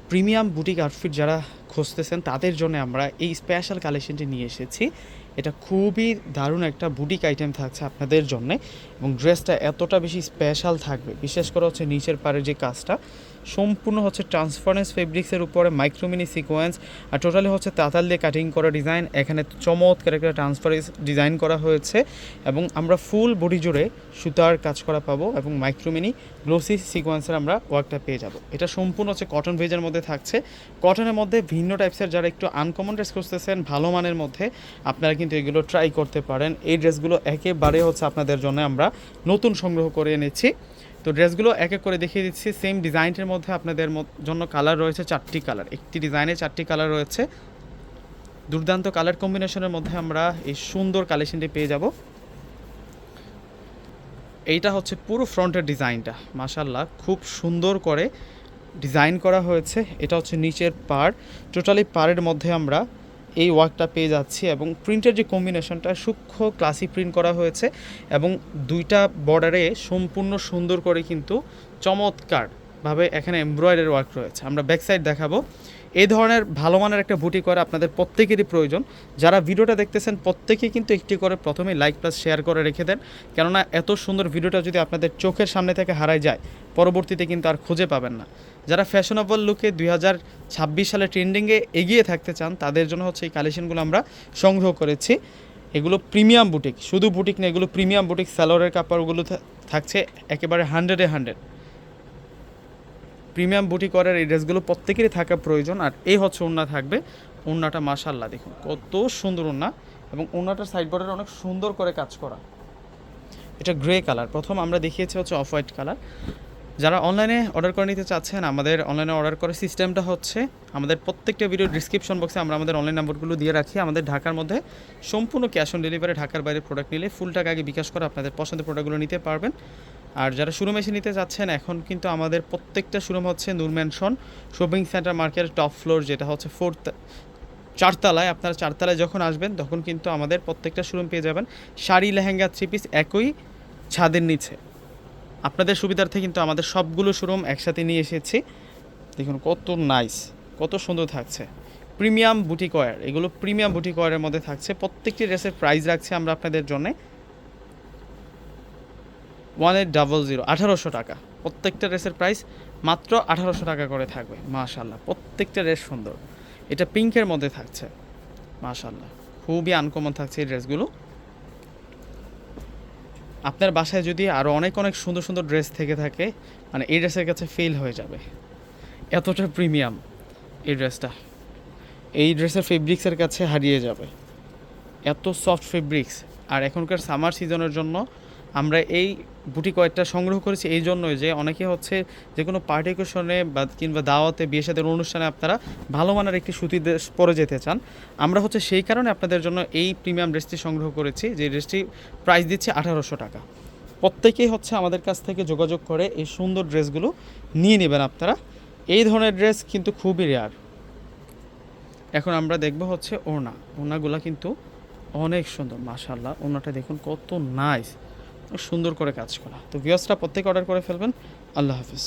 Premium boutique outfit যারা খুঁজতেছেন তাদের জন্য আমরা এই স্পেশাল কালেকশনটি নিয়ে এসেছি। এটা খুবই দারুণ একটা বুটিক আইটেম থাকছে আপনাদের জন্যে, এবং ড্রেসটা এতটা বেশি স্পেশাল থাকবে। বিশেষ করে হচ্ছে নিচের পাড়ের যে কাজটা সম্পূর্ণ হচ্ছে ট্রান্সপারেন্স ফেব্রিক্সের উপরে মাইক্রোমিনি সিকোয়েন্স, আর টোটালি হচ্ছে তাতাল দিয়ে কাটিং করা ডিজাইন। এখানে চমৎকার একটা ট্রান্সপারেন্স ডিজাইন করা হয়েছে, এবং আমরা ফুল বডি জুড়ে সুতার কাজ করা পাবো, এবং মাইক্রোমিনি গ্লোসি সিকোয়েন্সের আমরা ওয়ার্কটা পেয়ে যাব। এটা সম্পূর্ণ হচ্ছে কটন ভেজের মধ্যে থাকছে। কটনের মধ্যে ভিন্ন টাইপসের যারা একটু আনকমন ড্রেস খুঁজতেছেন ভালো মানের মধ্যে, আপনারা কিন্তু এগুলো ট্রাই করতে পারেন। এই ড্রেসগুলো একেবারে হচ্ছে আপনাদের জন্য আমরা নতুন সংগ্রহ করে এনেছি। তো ড্রেসগুলো এক এক করে দেখিয়ে দিচ্ছি। সেম ডিজাইনের মধ্যে আপনাদের জন্য কালার রয়েছে 4টি কালার, একটি ডিজাইনে 4টি কালার রয়েছে। দুর্দান্ত কালার কম্বিনেশনের মধ্যে আমরা এই সুন্দর কালেকশনটি পেয়ে যাব। এইটা হচ্ছে পুরো ফ্রন্টের ডিজাইনটা, মাশাআল্লাহ খুব সুন্দর করে ডিজাইন করা হয়েছে। এটা হচ্ছে নিচের পাড়, টোটালি পাড়ের মধ্যে আমরা এই ওয়ার্কটা পেয়ে যাচ্ছি, এবং প্রিন্টের যে কম্বিনেশনটা সূক্ষ্ম ক্লাসি প্রিন্ট করা হয়েছে, এবং দুইটা বর্ডারে সম্পূর্ণ সুন্দর করে কিন্তু চমৎকারভাবে এখানে এমব্রয়ডারি ওয়ার্ক রয়েছে। আমরা ব্যাক সাইড দেখাবো। এই ধরনের ভালো মানের একটা বুটি করা আপনাদের প্রত্যেকেরই প্রয়োজন। যারা ভিডিওটা দেখতেছেন প্রত্যেকেই কিন্তু একটি করে প্রথমেই লাইক প্লাস শেয়ার করে রেখে দেন, কেননা এত সুন্দর ভিডিওটা যদি আপনাদের চোখের সামনে থেকে হারায় যায় পরবর্তীতে কিন্তু আর খুঁজে পাবেন না। যারা ফ্যাশনেবল লুকে 2026 সালে ট্রেন্ডিংয়ে এগিয়ে থাকতে চান তাদের জন্য হচ্ছে এই কালেকশনগুলো আমরা সংগ্রহ করেছি। এগুলো প্রিমিয়াম বুটিক, শুধু বুটিক না, এগুলো প্রিমিয়াম বুটিক। সালোয়ারের কাপড়গুলো থাকছে একেবারে 100-এ 100 প্রিমিয়াম বুটিক করার। এই ড্রেসগুলো প্রত্যেকেরই থাকা প্রয়োজন। আর এই হচ্ছে ওড়না থাকবে। ওড়নাটা মাশাআল্লাহ দেখুন কত সুন্দর ওড়না, এবং ওড়নাটার সাইড বর্ডারে অনেক সুন্দর করে কাজ করা। এটা গ্রে কালার, প্রথম আমরা দেখিয়েছি হচ্ছে অফ হোয়াইট কালার। যারা অনলাইনে অর্ডার করে নিতে চাচ্ছেন, আমাদের অনলাইনে অর্ডার করার সিস্টেমটা হচ্ছে আমাদের প্রত্যেকটা ভিডিও ডিসক্রিপশন বক্সে আমরা আমাদের অনলাইন নাম্বারগুলো দিয়ে রাখি। আমাদের ঢাকার মধ্যে সম্পূর্ণ ক্যাশ অন ডেলিভারি, ঢাকার বাইরে প্রোডাক্ট নিলে ফুল টাকা আগে বিকাশ করে আপনাদের পছন্দের প্রোডাক্টগুলো নিতে পারবেন। আর যারা শোরুম এসে নিতে চাচ্ছেন, এখন কিন্তু আমাদের প্রত্যেকটা শোরুম হচ্ছে নূর ম্যানশন শপিং সেন্টার মার্কেটের টপ ফ্লোর, যেটা হচ্ছে 4তলায়। আপনারা 4তলায় যখন আসবেন তখন কিন্তু আমাদের প্রত্যেকটা শোরুম পেয়ে যাবেন শাড়ি, লেহেঙ্গা, 3 পিস একই ছাদের নিচে। আপনাদের সুবিধার্থে কিন্তু আমাদের সবগুলো শোরুম একসাথে নিয়ে এসেছি। দেখুন কত নাইস, কত সুন্দর থাকছে। প্রিমিয়াম বুটিক ওয়্যার, এগুলো প্রিমিয়াম বুটিক ওয়্যারের মধ্যে থাকছে। প্রত্যেকটি ড্রেসের প্রাইস রাখছি আমরা আপনাদের জন্য 1800, 1800 টাকা। প্রত্যেকটা ড্রেসের প্রাইস মাত্র 1800 টাকা করে থাকবে। মাশাআল্লাহ প্রত্যেকটা ড্রেস সুন্দর। এটা পিঙ্কের মধ্যে থাকছে, মাশাআল্লাহ খুবই আনকমন থাকছে এই ড্রেসগুলো। আপনার বাসায় যদি আরও অনেক অনেক সুন্দর সুন্দর ড্রেস থেকে থাকে, মানে এই ড্রেসের কাছে ফেল হয়ে যাবে, এতটা প্রিমিয়াম এই ড্রেসটা। এই ড্রেসের ফেব্রিক্সের কাছে হারিয়ে যাবে, এত সফট ফেব্রিক্স। আর এখনকার সামার সিজনের জন্য আমরা এই বুটিক ওয়্যারটা সংগ্রহ করেছি এই জন্যই যে অনেকে হচ্ছে যে কোনো পার্টি অকেশনে বা কিংবা দাওয়াতে, বিয়ে শাদীর অনুষ্ঠানে আপনারা ভালো মানের একটি সুতির ড্রেস পরে যেতে চান। আমরা হচ্ছে সেই কারণে আপনাদের জন্য এই প্রিমিয়াম ড্রেসটি সংগ্রহ করেছি, যে ড্রেসটি প্রাইস দিচ্ছে 1800 টাকা। প্রত্যেকেই হচ্ছে আমাদের কাছ থেকে যোগাযোগ করে এই সুন্দর ড্রেসগুলো নিয়ে নেবেন আপনারা। এই ধরনের ড্রেস কিন্তু খুবই রেয়ার। এখন আমরা দেখব হচ্ছে ওড়নাগুলো কিন্তু অনেক সুন্দর, মাশাআল্লাহ। ওড়নাটা দেখুন কত নাইস, সুন্দর করে কাজ করা। তো ভিউয়ার্সরা প্রত্যেকে অর্ডার করে ফেলবেন। আল্লাহ হাফিজ।